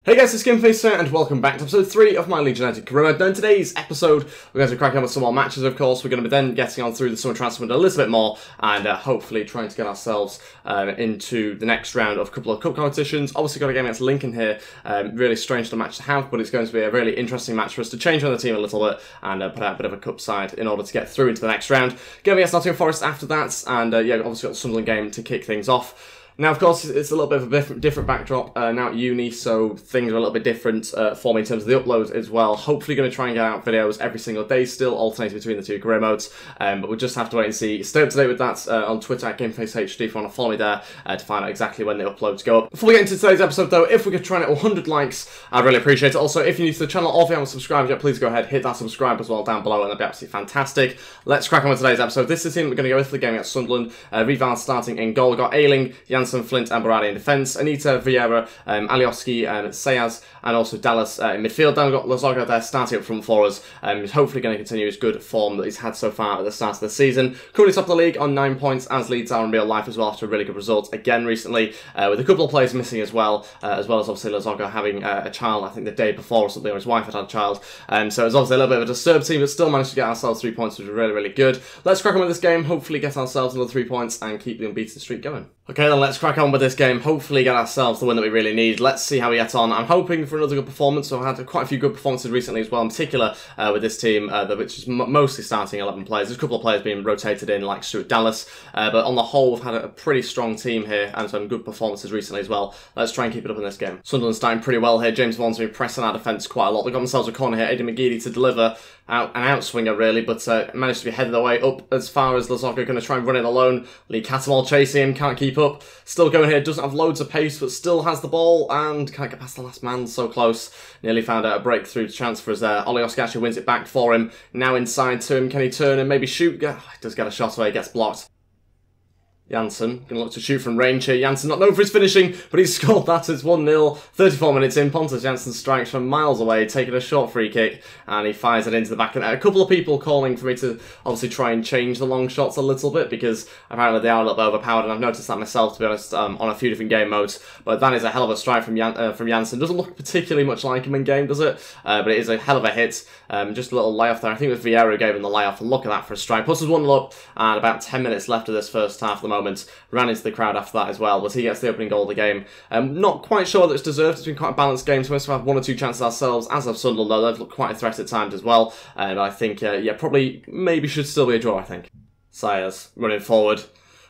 Hey guys, it's Ep3 here, and welcome back to episode 3 of my Leeds United career mode. Now in today's episode, we're going to be cracking on with some more matches, of course. We're going to be then getting on through the summer transfer window a little bit more, and hopefully trying to get ourselves into the next round of a couple of cup competitions. Obviously got a game against Lincoln here, really strange little match to have, but it's going to be a really interesting match for us to change on the team a little bit, and put out a bit of a cup side in order to get through into the next round. Game against Nottingham Forest after that, and yeah, obviously got the Sunderland game to kick things off. Now, of course, it's a little bit of a different backdrop now at uni, so things are a little bit different for me in terms of the uploads as well. Hopefully going to try and get out videos every single day, still alternating between the two career modes, but we'll just have to wait and see. Stay up to date with that on Twitter at GameFaceHD if you want to follow me there to find out exactly when the uploads go up. Before we get into today's episode, though, if we could try and hit 100 likes, I'd really appreciate it. Also, if you're new to the channel or if you haven't subscribed yet, please go ahead, hit that subscribe as well down below, and that'd be absolutely fantastic. Let's crack on with today's episode. This is the team we're going to go with for the game against Sunderland. Rival starting in goal. We've got Ayling, Janssen, Flint, and Baradi in defence, Anita, Vieira, Alioski, Sayas, and also Dallas in midfield. Then we've got Lazoga there starting up front for us. He's hopefully going to continue his good form that he's had so far at the start of the season. Currently top of the league on 9 points, as Leeds are in real life as well, after a really good result again recently, with a couple of players missing as well as obviously Lazoga having a child, I think the day before or something, or his wife had a child. So it's obviously a little bit of a disturbed team, but still managed to get ourselves 3 points, which is really, really good. Let's crack on with this game, hopefully get ourselves another 3 points and keep the unbeaten streak going. Okay, then let's crack on with this game. Hopefully get ourselves the win that we really need. Let's see how we get on. I'm hoping for another good performance. So I've had quite a few good performances recently as well, in particular with this team, which is mostly starting 11 players. There's a couple of players being rotated in, like Stuart Dallas, but on the whole, we've had a pretty strong team here and some good performances recently as well. Let's try and keep it up in this game. Sunderland starting pretty well here. James Vaughan's been pressing our defence quite a lot. They've got themselves a corner here. Aidan McGeady to deliver an outswinger really, but managed to be headed away up as far as Lazoga, going to try and run it alone. Lee Catamol chasing him, can't keep up. Still going here, doesn't have loads of pace, but still has the ball and can't get past the last man, so close. Nearly found out a breakthrough chance for us there. Alioski actually wins it back for him. Now inside to him, can he turn and maybe shoot? He does get a shot away, gets blocked. Janssen, going to look to shoot from range here. Janssen not known for his finishing, but he's scored that. It's 1-0, 34 minutes in. Pontus Janssen strikes from miles away, taking a short free kick, and he fires it into the back of the net. A couple of people calling for me to obviously try and change the long shots a little bit, because apparently they are a little bit overpowered, and I've noticed that myself, to be honest, on a few different game modes. But that is a hell of a strike from Janssen. Doesn't look particularly much like him in game, does it? But it is a hell of a hit. Just a little layoff there. I think it was Vieira who gave him the layoff. Look at that for a strike. Puts us 1-0 up, and about 10 minutes left of this first half at the moment. Ran into the crowd after that as well, but he gets the opening goal of the game. Not quite sure that it's deserved. It's been quite a balanced game, so we must have had 1 or 2 chances ourselves, as have Sunderland, though. They've looked quite a threat at times as well. But I think, yeah, probably, maybe should still be a draw, I think. Sayers running forward.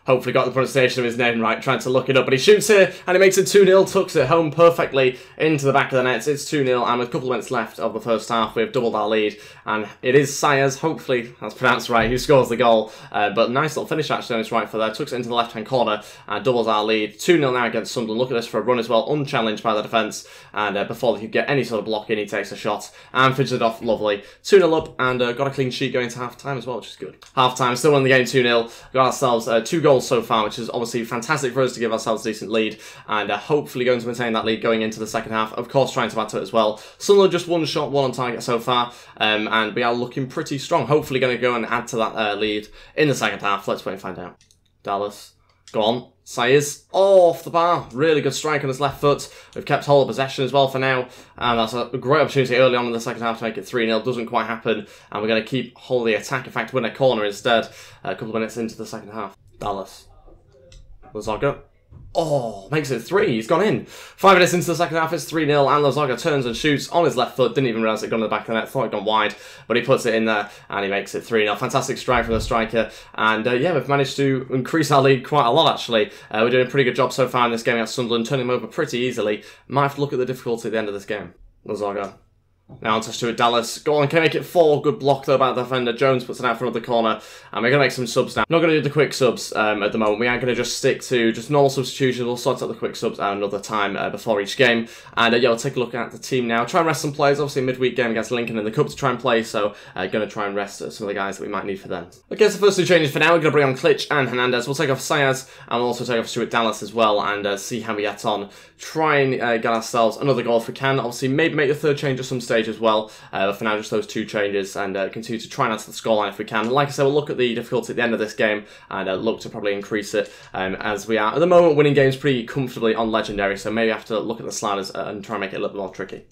Hopefully got the pronunciation of his name right, trying to look it up. But he shoots here, and he makes it 2-0, tucks it home perfectly into the back of the net. It's 2-0, and with a couple of minutes left of the first half, we've doubled our lead. And it is Sayers, hopefully that's pronounced right, who scores the goal. But nice little finish actually on his right foot there. Tucks it into the left-hand corner, and doubles our lead. 2-0 now against Sunderland. Look at this for a run as well, unchallenged by the defence. And before they could get any sort of block in, he takes a shot and finishes it off lovely. 2-0 up, and got a clean sheet going to half-time as well, which is good. Half-time, still winning the game 2-0. Got ourselves 2 goals so far, which is obviously fantastic for us to give ourselves a decent lead, and hopefully going to maintain that lead going into the second half. Of course, trying to add to it as well. Sunderland just 1 shot, 1 on target so far, and we are looking pretty strong. Hopefully going to go and add to that lead in the second half. Let's wait and find out. Dallas, go on. Sayers, off the bar. Really good strike on his left foot. We've kept hold of possession as well for now, and that's a great opportunity early on in the second half to make it 3-0. Doesn't quite happen, and we're going to keep hold of the attack. In fact, win a corner instead a couple of minutes into the second half. Dallas. Lazoga. Oh, makes it 3. He's gone in. 5 minutes into the second half, it's 3-0, and Lazoga turns and shoots on his left foot. Didn't even realise it had gone to the back of the net. Thought it had gone wide, but he puts it in there, and he makes it 3-0. Fantastic strike from the striker, and yeah, we've managed to increase our lead quite a lot, actually. We're doing a pretty good job so far in this game against Sunderland, turning them over pretty easily. Might have to look at the difficulty at the end of this game. Lazoga. Now on to Stuart Dallas. Go on, can make it 4. Good block though by the defender. Jones puts it out for another corner. And we're going to make some subs now. Not going to do the quick subs at the moment. We are going to just stick to just normal substitutions. We'll sort out the quick subs at another time before each game. And yeah, we'll take a look at the team now. Try and rest some players. Obviously a midweek game against Lincoln in the Cup to try and play. So going to try and rest some of the guys that we might need for them. Okay, so first 2 changes for now. We're going to bring on Klitsch and Hernandez. We'll take off Sayers, and we'll also take off Stuart Dallas as well, and see how we get on. Try and get ourselves another goal if we can. Obviously maybe make the 3rd change at some stage stage as well. But for now, just those 2 changes, and continue to try and add to the scoreline if we can. Like I said, we'll look at the difficulty at the end of this game and look to probably increase it, as we are at the moment winning games pretty comfortably on Legendary, so maybe have to look at the sliders and try and make it a little bit more tricky.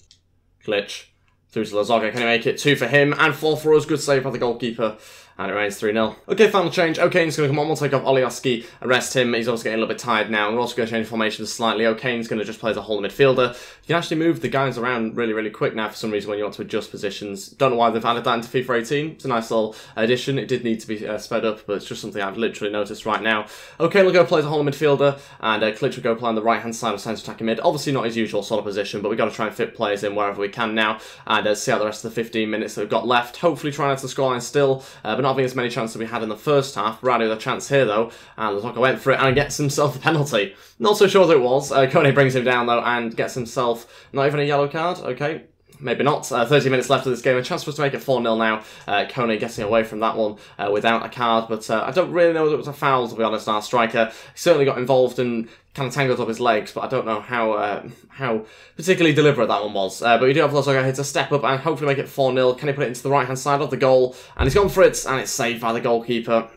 Glitch through to Lazoga. Can he make it? 2 for him and 4 for us. Good save by the goalkeeper. And it remains 3-0. Okay, final change. O'Kane's going to come on. We'll take off Olioski, arrest him. He's also getting a little bit tired now. We're also going to change formations slightly. O'Kane's going to just play as a holding midfielder. You can actually move the guys around really, really quick now for some reason when you want to adjust positions. Don't know why they've added that into FIFA 18. It's a nice little addition. It did need to be sped up, but it's just something I've literally noticed right now. O'Kane will go play as a holding midfielder, and Klitsch will go play on the right-hand side of centre attacking mid. Obviously not his usual sort of position, but we've got to try and fit players in wherever we can now, and see out the rest of the 15 minutes that we've got left. Hopefully trying to the scoreline still, but not having as many chances we had in the first half. Brady with a chance here though, and Lazoga went for it and gets himself a penalty. Not so sure that it was. Kone brings him down though and gets himself not even a yellow card. Okay, maybe not. 30 minutes left of this game. A chance for us to make it 4-0 now. Kone getting away from that one without a card, but I don't really know if it was a foul, to be honest. Our striker certainly got involved and kind of tangled up his legs, but I don't know how particularly deliberate that one was. But we do have Lazoga here to step up and hopefully make it 4-0. Can he put it into the right-hand side of the goal? And he's gone for it, and it's saved by the goalkeeper.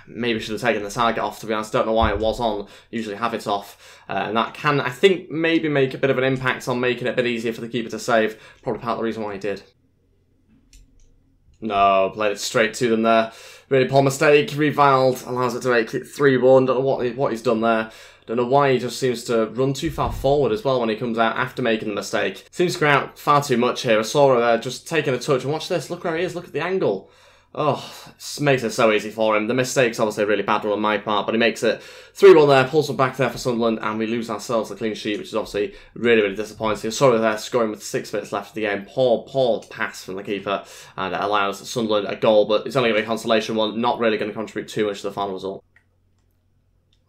Maybe should have taken the target off, to be honest. Don't know why it was on. Usually have it off. And that can, I think, maybe make a bit of an impact on making it a bit easier for the keeper to save. Probably part of the reason why he did. No, played it straight to them there. Really poor mistake. Reviled allows it to make it 3-1. Don't know what he's done there. Don't know why he just seems to run too far forward as well when he comes out after making the mistake. Seems to go out far too much here. Asora there just taking a touch. And watch this. Look where he is. Look at the angle. Oh, it makes it so easy for him. The mistake's obviously a really bad one on my part, but he makes it 3-1 there, pulls them back there for Sunderland, and we lose ourselves a clean sheet, which is obviously really, really disappointing. Sorry there, scoring with 6 minutes left of the game. Poor pass from the keeper, and it allows Sunderland a goal, but it's only going to be a consolation one, not really going to contribute too much to the final result.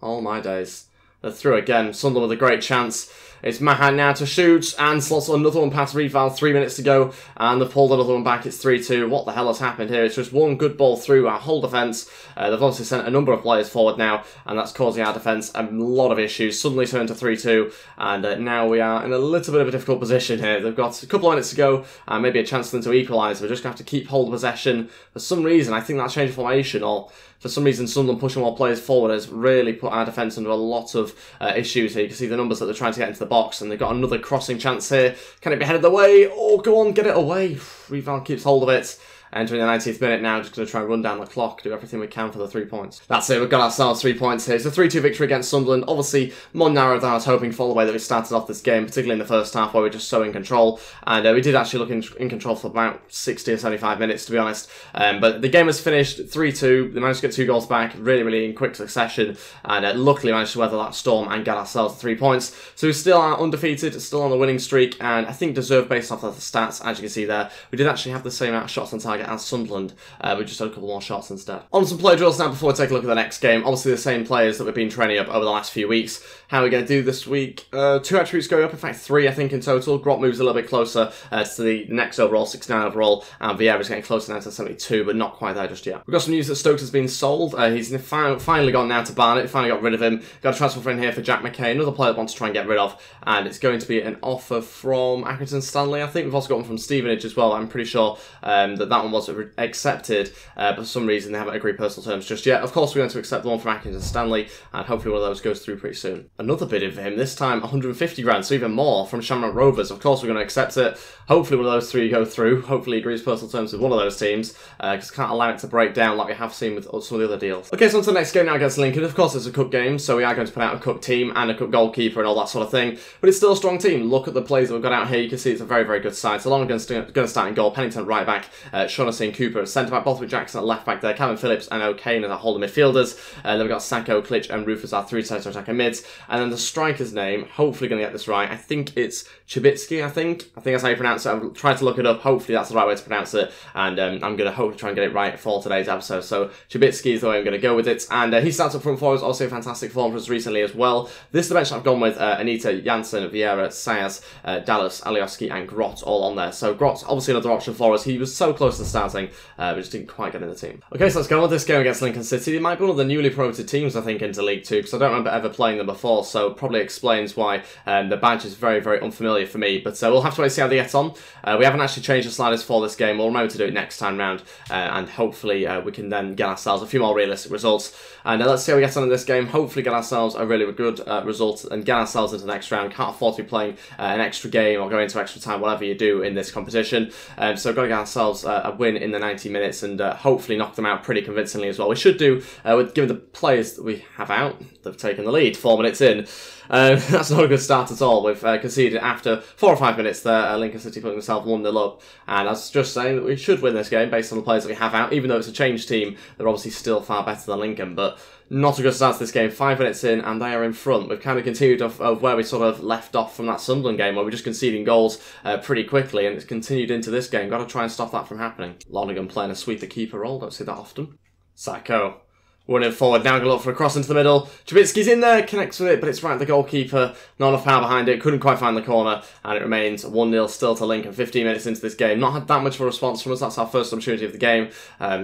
Oh my days. They're through again. Sunderland with a great chance. It's Mahan now to shoot, and slots another one past Reval, 3 minutes to go, and they've pulled another one back. It's 3-2. What the hell has happened here? It's just one good ball through our whole defence. They've obviously sent a number of players forward now, and that's causing our defence a lot of issues. Suddenly turned to 3-2, and now we are in a little bit of a difficult position here. They've got a couple of minutes to go, and maybe a chance for them to equalise. We're just going to have to keep hold of possession. For some reason, I think that change of formation, or for some reason Sunderland pushing more players forward, has really put our defence under a lot of issues here. You can see the numbers that they're trying to get into the box, and they've got another crossing chance here. Can it be headed away? Oh, go on, get it away. Reval keeps hold of it. Entering the 90th minute now, just going to try and run down the clock, do everything we can for the 3 points. That's it, we've got ourselves 3 points here. It's a 3-2 victory against Sunderland. Obviously, more narrow than I was hoping for the way that we started off this game, particularly in the first half where we were just so in control. And we did actually look in control for about 60 or 75 minutes, to be honest. But the game was finished 3-2. They managed to get 2 goals back really, really in quick succession. And luckily managed to weather that storm and get ourselves 3 points. So we still are undefeated, still on the winning streak, and I think deserved based off of the stats, as you can see there. We did actually have the same amount of shots on target as Sunderland. We just had a couple more shots instead. On to some play drills now before we take a look at the next game. Obviously the same players that we've been training up over the last few weeks. How are we going to do this week? 2 attributes going up, in fact 3 I think in total. Grot moves a little bit closer to the next overall, 69 overall, and Vieira's getting closer now to 72, but not quite there just yet. We've got some news that Stokes has been sold. He's finally gone now to Barnet, finally got rid of him. Got a transfer in here for Jack McKay, another player that wants to try and get rid of, and it's going to be an offer from Accrington Stanley, I think. We've also got one from Stevenage as well. I'm pretty sure that one was accepted, but for some reason they haven't agreed personal terms just yet. Of course we're going to accept the one from Accrington Stanley, and hopefully one of those goes through pretty soon. Another bid in for him, this time 150 grand, so even more, from Shamrock Rovers. Of course we're going to accept it. Hopefully one of those 3 go through. Hopefully he agrees personal terms with one of those teams, because can't allow it to break down like we have seen with some of the other deals. Okay, so on to the next game now against Lincoln. Of course it's a cup game, so we are going to put out a cup team and a cup goalkeeper and all that sort of thing, but it's still a strong team. Look at the players that we've got out here. You can see it's a very, very good side. So Long going to start in goal, Pennington at right back, Shaughnessy and Cooper at centre back, Bothwick Jackson at left back there, Calvin Phillips and O'Kane as our holding midfielders. Then we've got Sacco, Klitsch and Rufus, our 3 centre attacking mids. And then the striker's name, hopefully going to get this right, I think it's Chibitsky, I think that's how you pronounce it. I've tried to look it up, hopefully that's the right way to pronounce it, and I'm going to hopefully try and get it right for today's episode. So Chibitsky is the way I'm going to go with it, and he starts up front for us, also a fantastic form for us recently as well. This is the bench I've gone with: Anita, Janssen, Vieira, Sayas, Dallas, Alioski and Grot all on there. So Grot's obviously another option for us. He was so close to starting, but just didn't quite get in the team. Okay, so let's go on with this game against Lincoln City. It might be one of the newly promoted teams, I think, into League 2, because I don't remember ever playing them before, so probably explains why the badge is very, very unfamiliar for me. But we'll have to wait and see how they get on. We haven't actually changed the sliders for this game. We'll remember to do it next time round, and hopefully we can then get ourselves a few more realistic results. And let's see how we get on in this game. Hopefully get ourselves a really good result and get ourselves into the next round. Can't afford to be playing an extra game or go into extra time, whatever you do in this competition. So got to get ourselves a win in the 90 minutes and hopefully knock them out pretty convincingly as well. We should do, given the players that we have out, they've taken the lead 4 minutes in. That's not a good start at all. We've conceded after 4 or 5 minutes there, Lincoln City putting themselves 1-0 up. And I was just saying that we should win this game based on the players that we have out. Even though it's a changed team, they're obviously still far better than Lincoln. But not a good start to this game. 5 minutes in and they are in front. We've kind of continued of where we sort of left off from that Sunderland game where we're just conceding goals pretty quickly. And it's continued into this game. Got to try and stop that from happening. Nottingham playing a sweep the keeper role. Don't see that often. Sacco. Running forward, now going to look for a cross into the middle. Trubitsky's in there, connects with it, but it's right at the goalkeeper. Not enough power behind it, couldn't quite find the corner, and it remains 1-0 still to Lincoln. 15 minutes into this game. Not had that much of a response from us, that's our first opportunity of the game.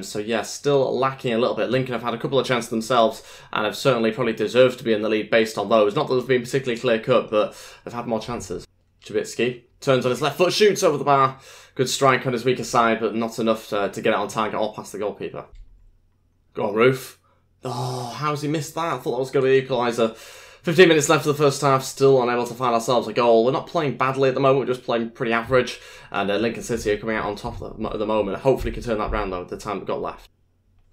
So yeah, still lacking a little bit. Lincoln have had a couple of chances themselves, and have certainly probably deserved to be in the lead based on those. Not that they've been particularly clear-cut, but they've had more chances. Trubitsky turns on his left foot, shoots over the bar. Good strike on his weaker side, but not enough to get it on target or past the goalkeeper. Go on, Roof. Oh, how's he missed that? I thought that was going to be the equaliser. 15 minutes left of the first half, still unable to find ourselves a goal. We're not playing badly at the moment, we're just playing pretty average. And Lincoln City are coming out on top at the moment. Hopefully can turn that round though, with the time we've got left.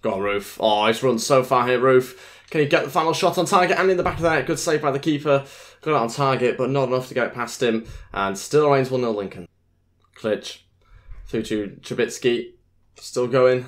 Go on, Roof. Oh, he's run so far here, Roof. Can he get the final shot on target and in the back of the net? Good save by the keeper. Got it on target, but not enough to get it past him. And still remains 1-0 Lincoln. Klitsch. Through to Trubitsky. Still going.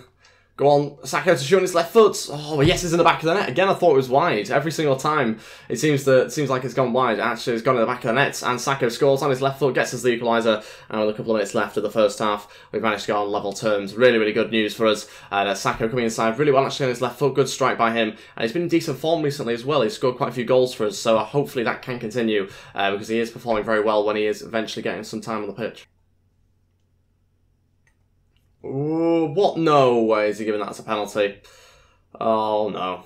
Go on, Sacco to shoot on his left foot. Oh, yes, it's in the back of the net. Again, I thought it was wide. Every single time, it seems like it's gone wide. Actually, it's gone in the back of the net, and Sacco scores on his left foot, gets us the equaliser. And with a couple of minutes left of the first half, we've managed to go on level terms. Really, really good news for us. And Sacco coming inside really well, actually, on his left foot. Good strike by him. And he's been in decent form recently as well. He's scored quite a few goals for us, so hopefully that can continue, because he is performing very well when he is eventually getting some time on the pitch. Ooh, what? No way is he giving that as a penalty. Oh, no.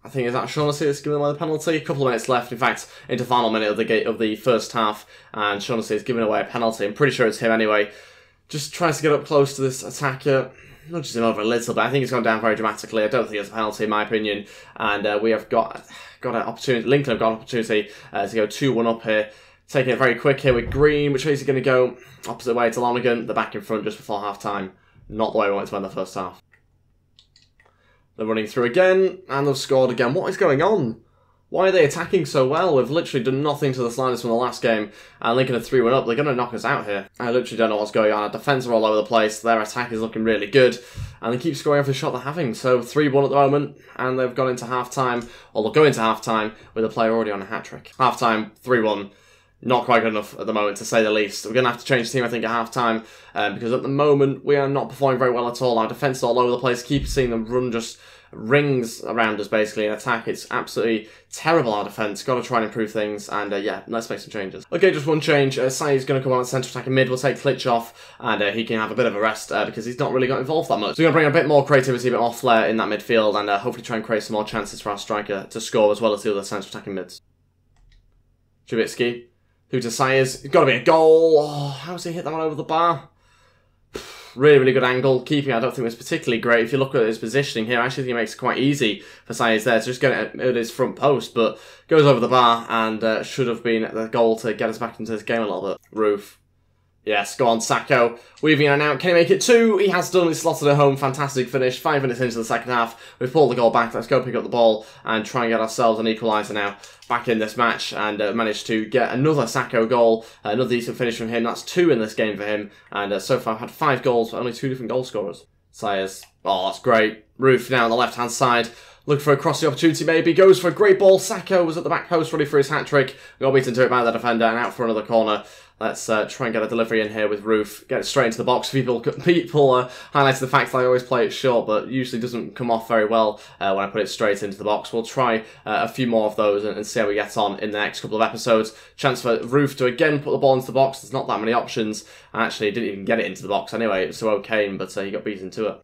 I think, is that Shaughnessy that's giving away the penalty? A couple of minutes left, in fact, into the final minute of the first half, and Shaughnessy is giving away a penalty. I'm pretty sure it's him anyway. Just tries to get up close to this attacker. Nudges him over a little bit. I think he's gone down very dramatically. I don't think it's a penalty, in my opinion. And we have got an opportunity. Lincoln have got an opportunity to go 2-1 up here. Taking it very quick here with Green. Which way is he going to go? Opposite way to Lonergan. They're back in front just before half-time. Not the way we wanted to end the first half. They're running through again, and they've scored again. What is going on? Why are they attacking so well? We've literally done nothing to the sliders from the last game, and Lincoln are 3-1 up. They're going to knock us out here. I literally don't know what's going on. Our defence are all over the place. Their attack is looking really good, and they keep scoring every shot they're having. So 3-1 at the moment, and they've gone into half-time, or they'll go into half-time with a player already on a hat-trick. Half-time, 3-1. Not quite good enough at the moment, to say the least. We're going to have to change the team, I think, at half-time, because at the moment, we are not performing very well at all. Our defence is all over the place. Keep seeing them run just rings around us, basically, in attack. It's absolutely terrible, our defence. Got to try and improve things, and yeah, let's make some changes. Okay, just one change. Sai's going to come on at centre attacking mid. We'll take Klitsch off, and he can have a bit of a rest, because he's not really got involved that much. So we're going to bring a bit more creativity, a bit more flair in that midfield, and hopefully try and create some more chances for our striker to score, as well as the other centre attacking mids. Trubitsky. Who to Sayers. It's got to be a goal. Oh, how's he hit that one over the bar? Really, really good angle. Keeping, I don't think was particularly great. If you look at his positioning here, I actually think it makes it quite easy for Sayers there to just get it at his front post, but goes over the bar and should have been the goal to get us back into this game a little bit. Roof. Yes, go on, Sacco. Weaving in and out. Can he make it 2? He has done. He's slotted it home. Fantastic finish. 5 minutes into the second half. We've pulled the goal back. Let's go pick up the ball and try and get ourselves an equaliser now. Back in this match and managed to get another Sacco goal. Another decent finish from him. That's 2 in this game for him. And so far I've had 5 goals, but only 2 different goal scorers. Sayers. Oh, that's great. Roof now on the left-hand side. Looking for a crossy opportunity maybe. Goes for a great ball. Sacco was at the back post ready for his hat-trick. Got beaten to it by the defender and out for another corner. Let's try and get a delivery in here with Roof. Get it straight into the box. People highlighted the fact that I always play it short, but usually doesn't come off very well when I put it straight into the box. We'll try a few more of those and see how we get on in the next couple of episodes. Chance for Roof to again put the ball into the box. There's not that many options. I actually didn't even get it into the box anyway. It was so okay, but he got beaten to it.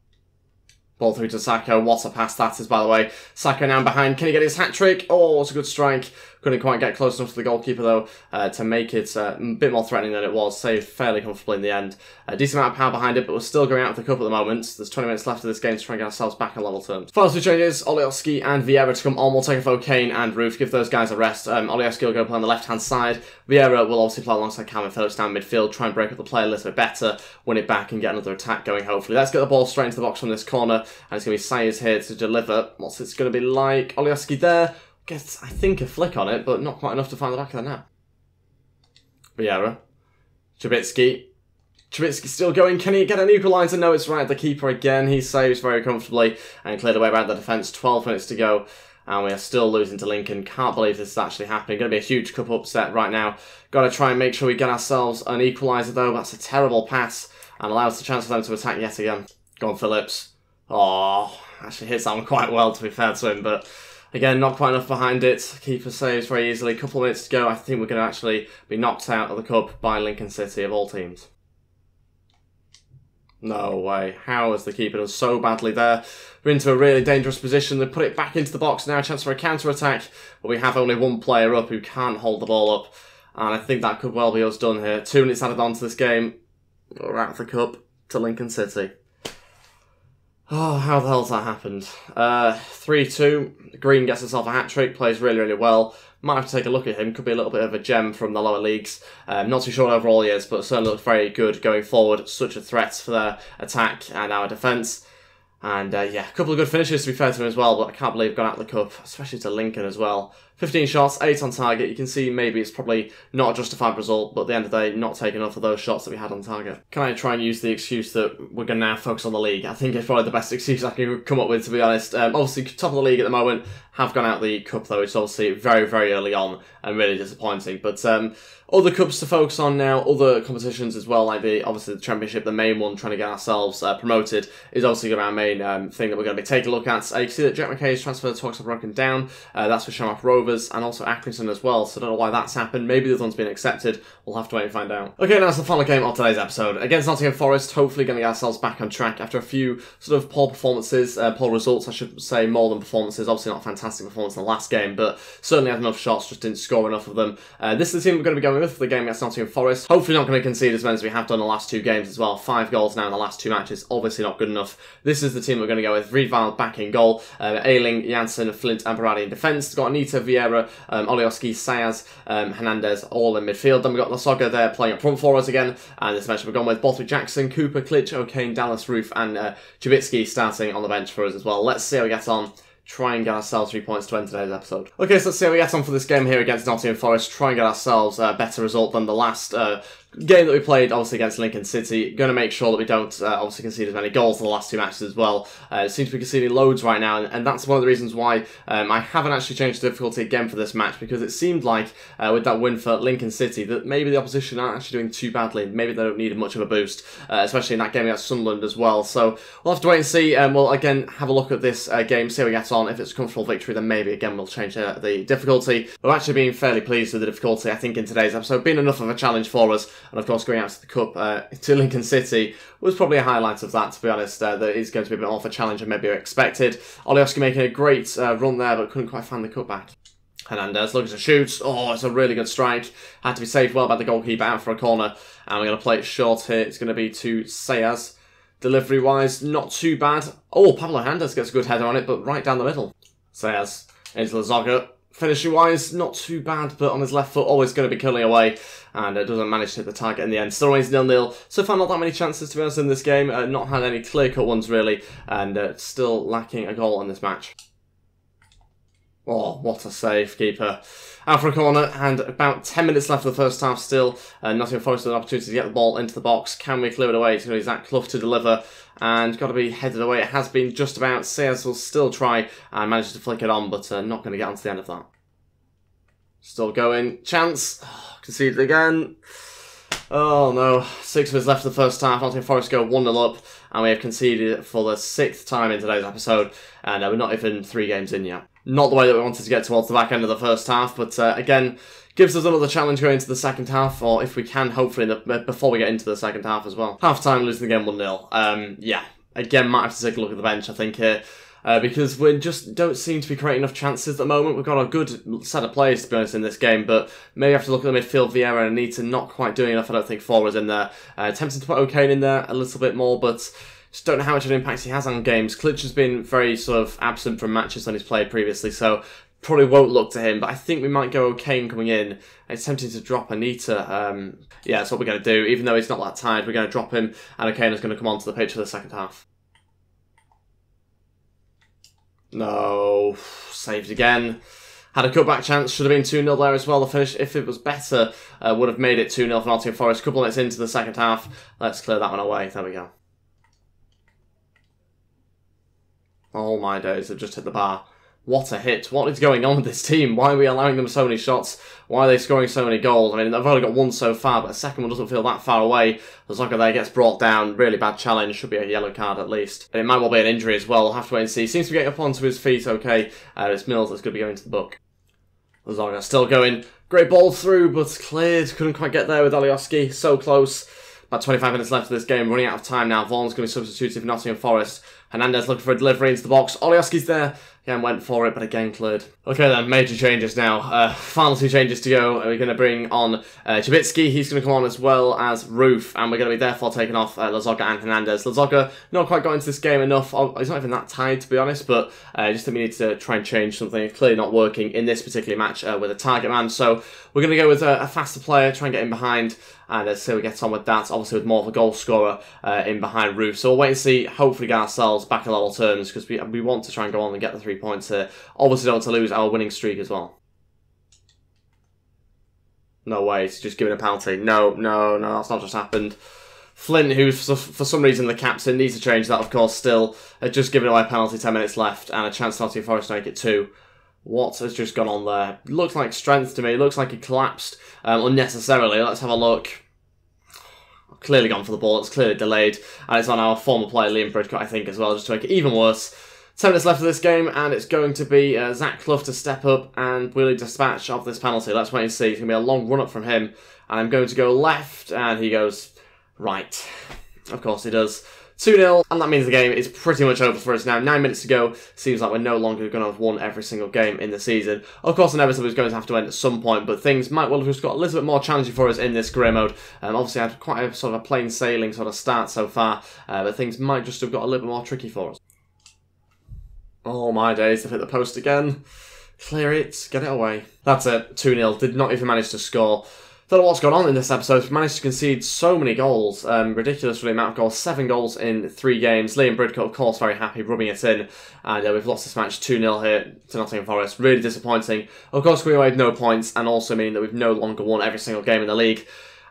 Ball through to Sacco. What a pass that is, by the way. Sacco now behind. Can he get his hat-trick? Oh, it's a good strike. Couldn't quite get close enough to the goalkeeper, though, to make it a bit more threatening than it was. Saved fairly comfortably in the end. A decent amount of power behind it, but we're still going out of the cup at the moment. There's 20 minutes left of this game to try and get ourselves back on level terms. Final two changes, Olioski and Vieira to come on. We'll take off O'Kane and Roof. Give those guys a rest. Olioski will go play on the left-hand side. Vieira will obviously play alongside Calvin Phillips down midfield, try and break up the play a little bit better, win it back and get another attack going, hopefully. Let's get the ball straight into the box from this corner, and it's going to be Sayers here to deliver. What's it going to be like? Olioski there. Gets, I think, a flick on it, but not quite enough to find the back of the net. Vieira. Chibitsky still going. Can he get an equaliser? No, it's right. The keeper again. He saves very comfortably and cleared away around the defence. 12 minutes to go. And we are still losing to Lincoln. Can't believe this is actually happening. Going to be a huge cup upset right now. Got to try and make sure we get ourselves an equaliser, though. That's a terrible pass. And allows the chance for them to attack yet again. Go on, Phillips. Oh, actually hits that one quite well, to be fair to him. But again, not quite enough behind it. Keeper saves very easily. A couple of minutes to go. I think we're going to actually be knocked out of the cup by Lincoln City, of all teams. No way. How has the keeper done so badly there? We're into a really dangerous position. They put it back into the box. Now a chance for a counter-attack. But we have only one player up who can't hold the ball up. And I think that could well be us done here. 2 minutes added on to this game. We're out of the cup to Lincoln City. Oh, how the hell's that happened? 3-2. Green gets himself a hat-trick, plays really, really well. Might have to take a look at him. Could be a little bit of a gem from the lower leagues. Not too sure what overall he is, but certainly looks very good going forward. Such a threat for their attack and our defence. And yeah, a couple of good finishes to be fair to him as well, but I can't believe got out of the cup, especially to Lincoln as well. 15 shots, 8 on target. You can see maybe it's probably not a justified result, but at the end of the day, not taking enough of those shots that we had on target. Can I try and use the excuse that we're going to now focus on the league? I think it's probably the best excuse I can come up with, to be honest. Obviously, top of the league at the moment, have gone out of the cup though. It's obviously very, very early on and really disappointing. But other cups to focus on now, other competitions as well, like obviously the Championship, the main one, trying to get ourselves promoted, is obviously going to be our main thing that we're going to be taking a look at. You can see that Jack McKay's transfer talks have broken down. That's for Shamrock Rovers and also Accrington as well, so I don't know why that's happened. Maybe the other one's been accepted. We'll have to wait and find out. Okay, now it's the final game of today's episode. Against Nottingham Forest, hopefully going to get ourselves back on track after a few sort of poor performances, poor results, I should say, more than performances. Obviously not a fantastic performance in the last game, but certainly had enough shots, just didn't score enough of them. This is the team we're going to be going with for the game against Nottingham Forest. Hopefully not going to concede as many as we have done in the last 2 games as well. 5 goals now in the last 2 matches, obviously not good enough. This is the team we're going to go with. Riedwald back in goal, Ayling, Janssen, Flint and Berardi in defence. Got Anita, Vieira, Olioski, Sayas, Hernandez all in midfield. Then we've got Lasoga there playing up front for us again. And this match we've gone with Bothwick, Jackson, Cooper, Klitsch, O'Kane, Dallas, Roof and Chibitsky starting on the bench for us as well. Let's see how we get on. Try and get ourselves 3 points to end today's episode. Okay, so let's see how we get on for this game here against Nottingham Forest. Try and get ourselves a better result than the last game that we played, obviously, against Lincoln City. Going to make sure that we don't obviously concede as many goals in the last 2 matches as well. It seems to be conceding loads right now, and that's one of the reasons why I haven't actually changed the difficulty again for this match, because it seemed like with that win for Lincoln City that maybe the opposition aren't actually doing too badly. Maybe they don't need much of a boost, especially in that game against Sunderland as well. So we'll have to wait and see. We'll again have a look at this game, see how we get on. If it's a comfortable victory, then maybe again we'll change the difficulty. We've actually been fairly pleased with the difficulty, I think, in today's episode. Been enough of a challenge for us, and of course going out to the cup to Lincoln City was probably a highlight of that, to be honest. That is going to be a bit more of a challenge than maybe expected. Olioski making a great run there, but couldn't quite find the cutback. Hernandez looking to shoot. Oh, it's a really good strike. Had to be saved well by the goalkeeper out for a corner. And we're going to play it short here. It's going to be to Sayas. Delivery-wise, not too bad. Oh, Pablo Hernandez gets a good header on it, but right down the middle. Sayas into Lasoga. Finishing-wise, not too bad, but on his left foot, always going to be curling away, and doesn't manage to hit the target in the end. Still remains 0-0. So far, not that many chances, to be honest, in this game. Not had any clear-cut ones, really, and still lacking a goal in this match. Oh, what a save, keeper. Out for a corner, and about 10 minutes left of the first half still. Nottingham Forest with an opportunity to get the ball into the box. Can we clear it away? It's going to be Zach Clough to deliver, and got to be headed away. It has been just about. Sayers will still try and manage to flick it on, but not going to get onto the end of that. Still going. Chance. Oh, conceded again. Oh no, 6 minutes left of the first half. Nottingham Forest go 1-0 up, and we have conceded for the 6th time in today's episode, and we're not even 3 games in yet. Not the way that we wanted to get towards the back end of the first half, but again, gives us another challenge going into the second half, or if we can, hopefully, before we get into the second half as well. Half time, losing the game 1-0. Yeah, again, might have to take a look at the bench, I think, here. Because we just don't seem to be creating enough chances at the moment. We've got a good set of players, to be honest, in this game, but maybe have to look at the midfield. Vieira and Anita not quite doing enough, I don't think, forwards in there. Tempted to put O'Kane in there a little bit more, but just don't know how much of an impact he has on games. Klitsch has been very sort of absent from matches when he's played previously, so probably won't look to him, but I think we might go O'Kane coming in. It's tempting to drop Anita. Yeah, that's what we're going to do. Even though he's not that tired, we're going to drop him, and O'Kane is going to come onto the pitch for the second half. No, saved again. Had a cutback chance, should have been 2-0 there as well. The finish, if it was better, would have made it 2-0 for Nottingham Forest. Couple minutes into the second half. Let's clear that one away. There we go. Oh my days, they've just hit the bar. What a hit. What is going on with this team? Why are we allowing them so many shots? Why are they scoring so many goals? I mean, they've only got one so far, but the second one doesn't feel that far away. The soccer there gets brought down. Really bad challenge. Should be a yellow card at least. And it might well be an injury as well. We'll have to wait and see. Seems to be getting up onto his feet okay. It's Mills that's going to be going to the book. Lazaga still going. Great ball through, but cleared. Couldn't quite get there with Alioski. So close. About 25 minutes left of this game. Running out of time now. Vaughan's going to be substituted for Nottingham Forest. Hernandez looking for a delivery into the box. Alioski's there. Again, went for it, but again cleared. Okay then, major changes now. Final 2 changes to go. We're going to bring on Chibitsky. He's going to come on as well as Roof, and we're going to be therefore taking off Lazaga and Hernandez. Lazaga not quite got into this game enough. He's not even that tired, to be honest, but I just think we need to try and change something. It's clearly not working in this particular match with a target man, so we're going to go with a faster player, try and get in behind, and see how we get on with that, obviously with more of a goal scorer in behind Roof. So we'll wait and see, hopefully get ourselves back in level terms, because we want to try and go on and get the 3 points here. Obviously don't want to lose our winning streak as well. No way, he's just giving a penalty. No, that's not just happened. Flint, who's for some reason the captain, needs to change that, of course, still. Just giving away a penalty, 10 minutes left, and a chance for Nottingham Forest to make it 2. What has just gone on there? Looks like strength to me. Looks like he collapsed unnecessarily. Let's have a look. Clearly gone for the ball. It's clearly delayed. And it's on our former player, Liam Bridcut, I think, as well, just to make it even worse. 10 minutes left of this game, and it's going to be Zach Clough to step up and really dispatch of this penalty. Let's wait and see. It's going to be a long run-up from him. And I'm going to go left, and he goes right. Of course he does. 2-0, and that means the game is pretty much over for us now. 9 minutes to go. Seems like we're no longer going to have won every single game in the season. Of course, inevitably was going to have to end at some point, but things might well have just got a little bit more challenging for us in this career mode. Obviously, I had quite a sort of a plain sailing sort of start so far, but things might just have got a little bit more tricky for us. Oh my days, they've hit the post again. Clear it, get it away. That's it, 2-0. Did not even manage to score. Don't know what's going on in this episode. We've managed to concede so many goals. Ridiculous for the amount of goals. 7 goals in 3 games. Liam Bridcut, of course, very happy, rubbing it in. And we've lost this match 2-0 here to Nottingham Forest. Really disappointing. Of course, we away with no points, and also meaning that we've no longer won every single game in the league.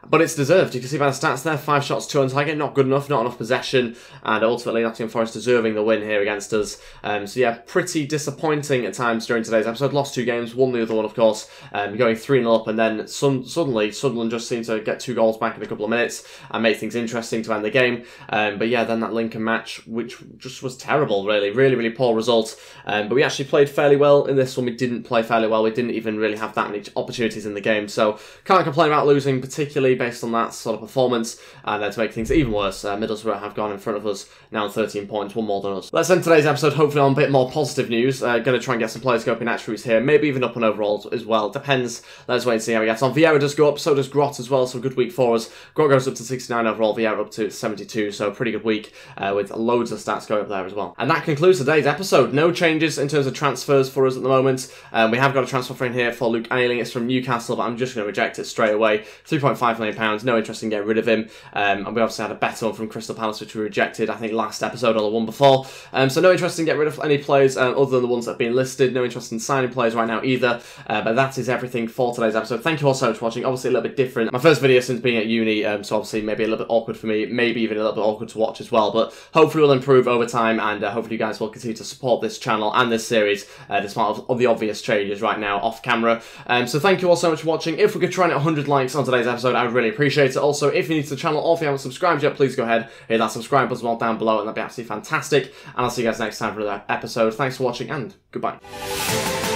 But it's deserved. You can see by the stats there, 5 shots, 2 on target, not good enough, not enough possession, and ultimately Nottingham Forest deserving the win here against us. So yeah, pretty disappointing at times during today's episode. Lost 2 games, won the other one, of course, going 3-0 up, and then suddenly Sunderland just seemed to get 2 goals back in a couple of minutes and make things interesting to end the game. But yeah, then that Lincoln match, which just was terrible, really. Really poor result. But we actually played fairly well in this one. We didn't play fairly well. We didn't even really have that many opportunities in the game. So can't complain about losing, particularly based on that sort of performance, and to make things even worse, Middlesbrough have gone in front of us now on 13 points, 1 more than us. Let's end today's episode hopefully on a bit more positive news. Going to try and get some players go up in attributes here, maybe even up on overalls as well, depends. Let's wait and see how we get on. Vieira does go up, so does Grot as well, so good week for us. Grot goes up to 69 overall, Vieira up to 72, so pretty good week with loads of stats going up there as well. And that concludes today's episode. No changes in terms of transfers for us at the moment. We have got a transfer for in here for Luke Ayling. It's from Newcastle, but I'm just going to reject it straight away. £3.5 million. No interest in getting rid of him. And we obviously had a better one from Crystal Palace, which we rejected, I think, last episode or the one before. So no interest in getting rid of any players other than the ones that have been listed. No interest in signing players right now either. But that is everything for today's episode. Thank you all so much for watching. Obviously a little bit different. My first video since being at uni, so obviously maybe a little bit awkward for me, maybe even a little bit awkward to watch as well. But hopefully we'll improve over time, and hopefully you guys will continue to support this channel and this series, despite of the obvious changes right now off camera. So thank you all so much for watching. If we could try and hit 100 likes on today's episode, I I'd really appreciate it. Also, if you're new to the channel or if you haven't subscribed yet, please go ahead, hit that subscribe button down below, and that'd be absolutely fantastic. And I'll see you guys next time for another episode. Thanks for watching, and goodbye.